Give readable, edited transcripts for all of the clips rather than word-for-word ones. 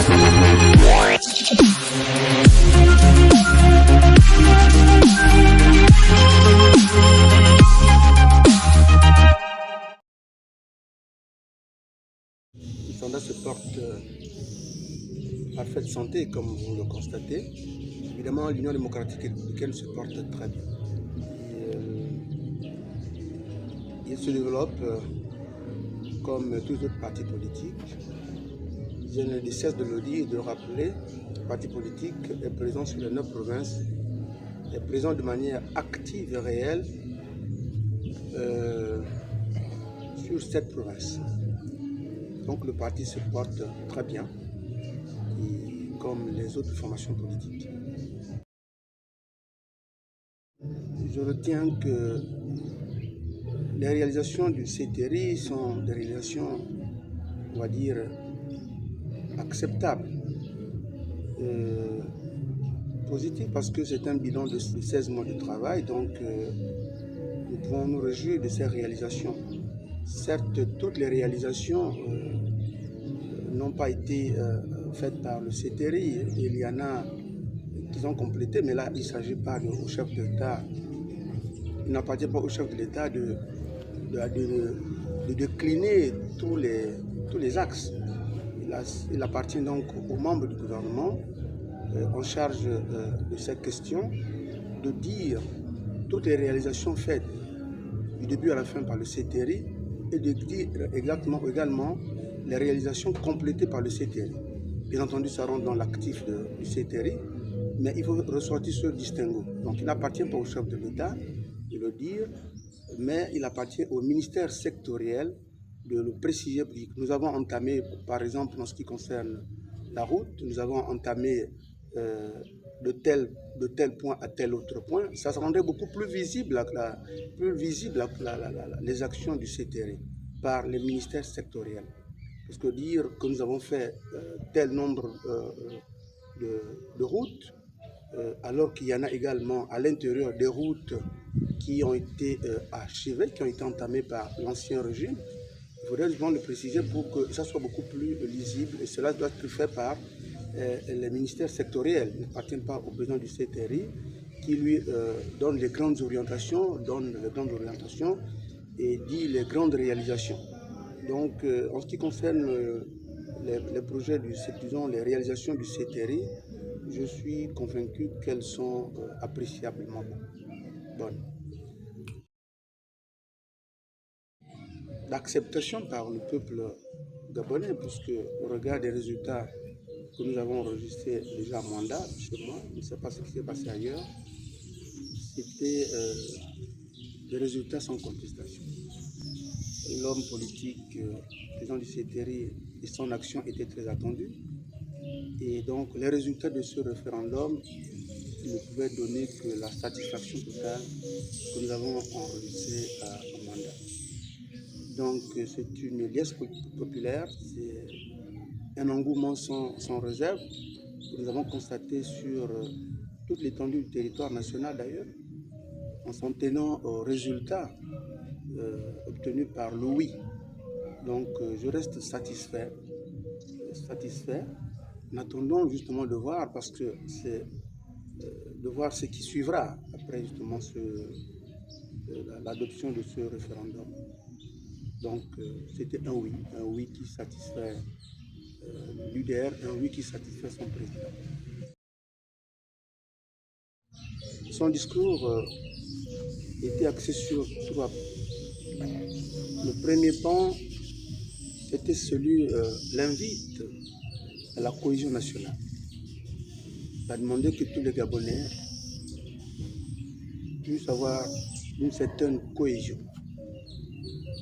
Le sondage se porte parfaite santé, comme vous le constatez. Évidemment, l'Union démocratique et républicaine se porte très bien. Il se développe comme tous les autres partis politiques. Je ne cesse de le dire et de le rappeler. Le parti politique est présent sur les 9 provinces, est présent de manière active et réelle sur 7 provinces. Donc le parti se porte très bien, comme les autres formations politiques. Je retiens que les réalisations du CTRI sont des réalisations, on va dire, acceptables, positives, parce que c'est un bilan de 16 mois de travail, donc nous pouvons nous réjouir de ces réalisations. Certes, toutes les réalisations n'ont pas été faites par le CTRI. Il y en a qui ont complété, mais là, il ne s'agit pas au chef de l'État. Il n'appartient pas au chef de l'État de décliner tous les axes. Il appartient donc aux membres du gouvernement en charge de cette question de dire toutes les réalisations faites du début à la fin par le CTRI et de dire également les réalisations complétées par le CTRI. Bien entendu, ça rentre dans l'actif du CTRI, mais il faut ressortir ce distinguo. Donc il n'appartient pas au chef de l'État de le dire, mais il appartient au ministère sectoriel de le préciser. Nous avons entamé, par exemple, en ce qui concerne la route, nous avons entamé de tel point à tel autre point. Ça rendrait beaucoup plus visible, les actions du CTRI par les ministères sectoriels. Parce que dire que nous avons fait tel nombre de routes, alors qu'il y en a également à l'intérieur des routes qui ont été archivées, qui ont été entamées par l'ancien régime, il faudrait justement le préciser pour que ça soit beaucoup plus lisible, et cela doit être fait par les ministères sectoriels. Il n'appartient pas au président du CTRI qui lui donne les grandes orientations, et dit les grandes réalisations. Donc, en ce qui concerne les projets disons, les réalisations du CTRI, je suis convaincu qu'elles sont appréciablement bonnes. L'acceptation par le peuple gabonais, puisque au regard des résultats que nous avons enregistrés déjà à Manda, chez moi, je ne sais pas ce qui s'est passé ailleurs, c'était des résultats sans contestation. L'homme politique, président du CTRI, et son action étaient très attendus. Et donc, les résultats de ce référendum ne pouvaient donner que la satisfaction totale que nous avons enregistrée à Manda. Donc, c'est une liesse populaire, c'est un engouement sans réserve que nous avons constaté sur toute l'étendue du territoire national d'ailleurs, en s'en tenant aux résultats obtenus par le oui. Donc, je reste satisfait. En attendant justement de voir, parce que c'est de voir ce qui suivra après justement l'adoption de ce référendum. Donc, c'était un oui qui satisfait l'UDR, un oui qui satisfait son président. Son discours était axé sur 3 points. Le premier pan était celui, l'invite à la cohésion nationale. Il a demandé que tous les Gabonais puissent avoir une certaine cohésion.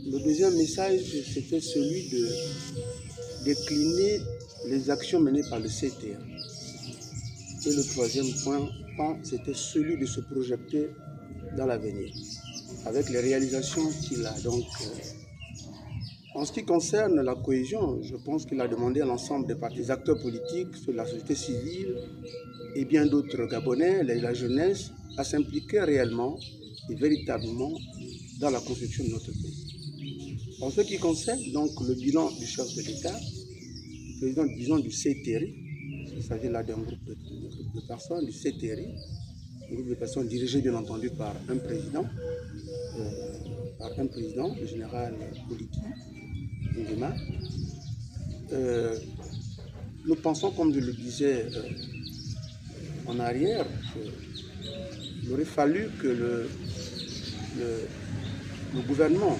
Le deuxième message, c'était celui de décliner les actions menées par le CTR. Et le troisième point, c'était celui de se projeter dans l'avenir, avec les réalisations qu'il a. Donc, en ce qui concerne la cohésion, je pense qu'il a demandé à l'ensemble des partis acteurs politiques, de la société civile et bien d'autres Gabonais, la jeunesse, à s'impliquer réellement et véritablement dans la construction de notre pays. En ce qui concerne donc le bilan du chef de l'État, président, disons, du CTRI. Il s'agit là d'un groupe de personnes du CTRI, un groupe de personnes dirigé bien entendu par un président, le général Koliki Nguema. Nous pensons, comme je le disais en arrière, qu'il aurait fallu que le gouvernement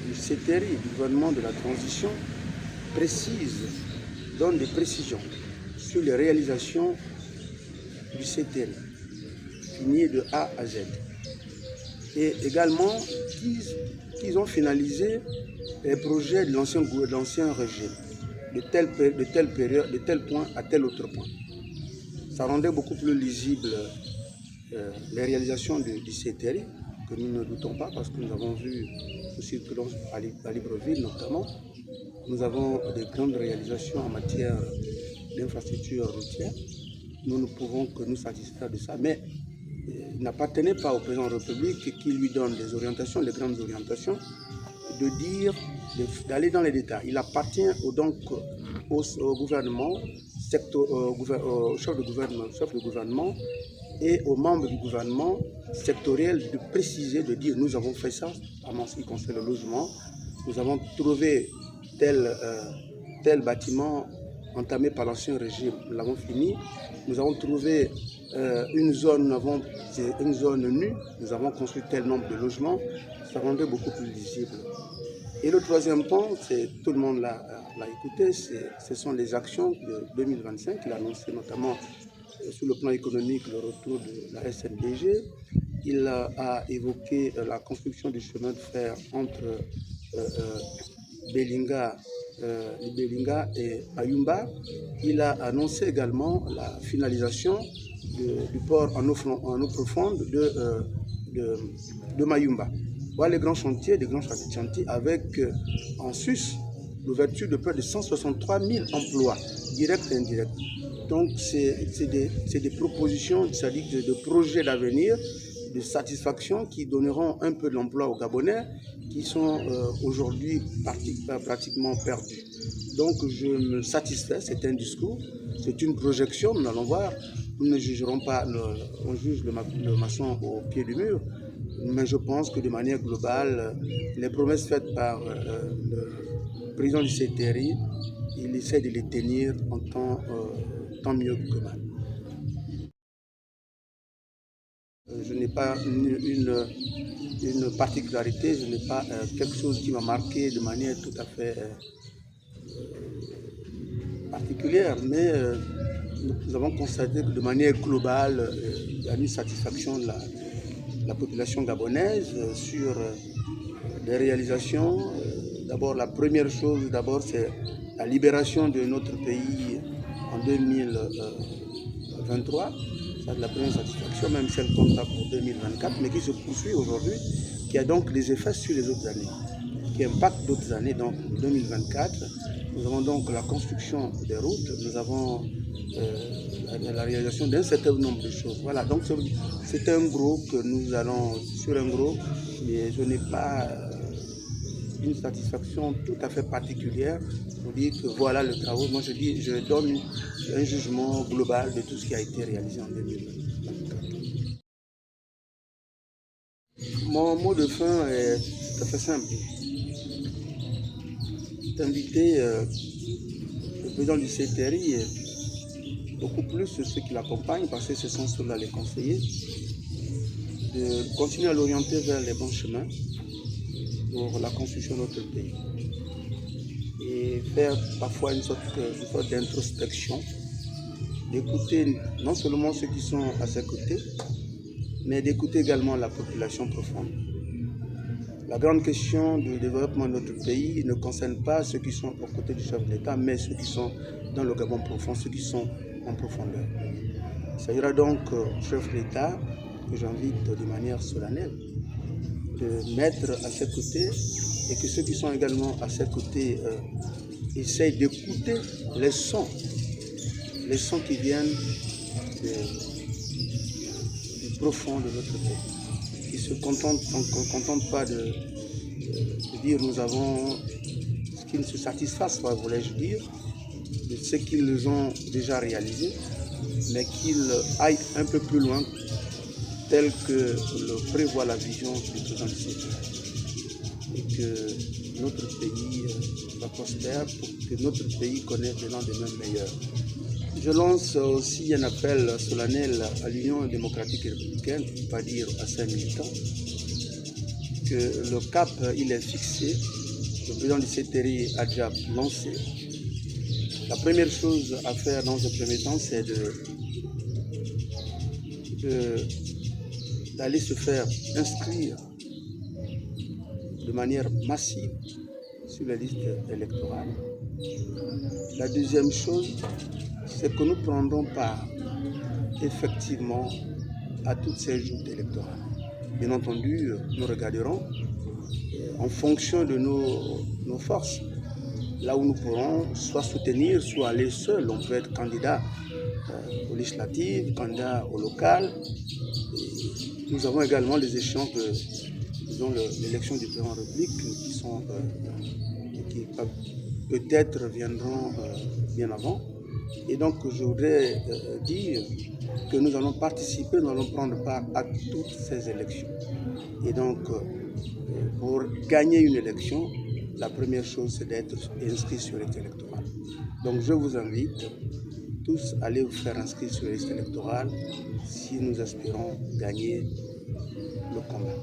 du CTRI, du gouvernement de la transition, donne des précisions sur les réalisations du CTRI, finies de A à Z. Et également qu'ils ont finalisé les projets de l'ancien régime, de tel point à tel autre point. Ça rendait beaucoup plus lisible les réalisations du CTRI, que nous ne doutons pas, parce que nous avons vu aussi à Libreville notamment. Nous avons de grandes réalisations en matière d'infrastructures routières. Nous ne pouvons que nous satisfaire de ça, mais il n'appartenait pas au président de la République qui lui donne des orientations, les grandes orientations, d'aller dans les détails. Il appartient donc au gouvernement, au chef de gouvernement et aux membres du gouvernement sectoriel de préciser, de dire nous avons fait ça en ce qui concerne le logement, nous avons trouvé tel bâtiment entamé par l'ancien régime, nous l'avons fini, nous avons trouvé une zone nue, nous avons construit tel nombre de logements, ça rendait beaucoup plus lisible. Et le troisième point, tout le monde l'a écouté, ce sont les actions de 2025, il a annoncé notamment sur le plan économique le retour de la SNDG. Il a évoqué la construction du chemin de fer entre Belinga et Ayumba. Il a annoncé également la finalisation du port en eau profonde de Mayumba. Voilà les grands chantiers, avec en sus l'ouverture de près de 163 000 emplois, directs et indirects. Donc c'est des propositions, c'est-à-dire de projets d'avenir, de satisfaction qui donneront un peu de l'emploi aux Gabonais qui sont aujourd'hui pratiquement perdus. Donc je me satisfais, c'est un discours, c'est une projection, nous allons voir. Nous ne jugerons pas, on juge le maçon au pied du mur, mais je pense que de manière globale, les promesses faites par le président du CTRI, il essaie de les tenir en tant mieux que mal. Je n'ai pas une particularité, je n'ai pas quelque chose qui m'a marqué de manière tout à fait particulière, mais nous avons constaté que de manière globale, il y a une satisfaction de la population gabonaise sur les réalisations. D'abord, la première chose, c'est la libération de notre pays en 2023. C'est la première satisfaction, même si elle compte pas pour 2024, mais qui se poursuit aujourd'hui, qui a donc des effets sur les autres années, qui impacte d'autres années. Donc, en 2024, nous avons donc la construction des routes, nous avons la réalisation d'un certain nombre de choses. Voilà, donc c'est un gros que nous allons sur un gros, mais je n'ai pas une satisfaction tout à fait particulière pour dire que voilà le travail. Moi je donne un jugement global de tout ce qui a été réalisé en 2024. Mon mot de fin est tout à fait simple. D'inviter le président du CTRI et beaucoup plus ceux qui l'accompagnent, parce que ce sont ceux-là les conseillers, de continuer à l'orienter vers les bons chemins pour la construction de notre pays. Et faire parfois une sorte d'introspection, d'écouter non seulement ceux qui sont à ses côtés, mais d'écouter également la population profonde. La grande question du développement de notre pays ne concerne pas ceux qui sont aux côtés du chef de l'État, mais ceux qui sont dans le Gabon profond, ceux qui sont en profondeur. Il s'agira donc au chef de l'État, que j'invite de manière solennelle, de mettre à ses côtés et que ceux qui sont également à ses côtés essayent d'écouter les sons qui viennent du profond de notre pays. Qui ne se contentent pas de dire nous avons, ce qui ne se satisfassent pas, voulais-je dire, de ce qu'ils ont déjà réalisé, mais qu'ils aillent un peu plus loin, tel que le prévoit la vision du président du CETA. Et que notre pays va prospère, pour que notre pays connaisse des lendemains meilleurs. Je lance aussi un appel solennel à l'Union démocratique et républicaine, pour ne pas dire à 5 militants, que le cap, il est fixé. Le président du CETERI a déjà lancé. La première chose à faire dans un premier temps, c'est d'aller se faire inscrire de manière massive sur la liste électorale. La deuxième chose, c'est que nous prendrons part effectivement à toutes ces joutes électorales. Bien entendu, nous regarderons en fonction de nos forces, là où nous pourrons soit soutenir, soit aller seul. On peut être candidat aux législatives, candidat au local. Et nous avons également les échéances de, disons, l'élection du président de la République qui peut-être viendront bien avant. Et donc je voudrais dire que nous allons participer, nous allons prendre part à toutes ces élections. Et donc pour gagner une élection, la première chose c'est d'être inscrit sur la liste électorale. Donc je vous invite tous à aller vous faire inscrire sur la liste électorale si nous espérons gagner le combat.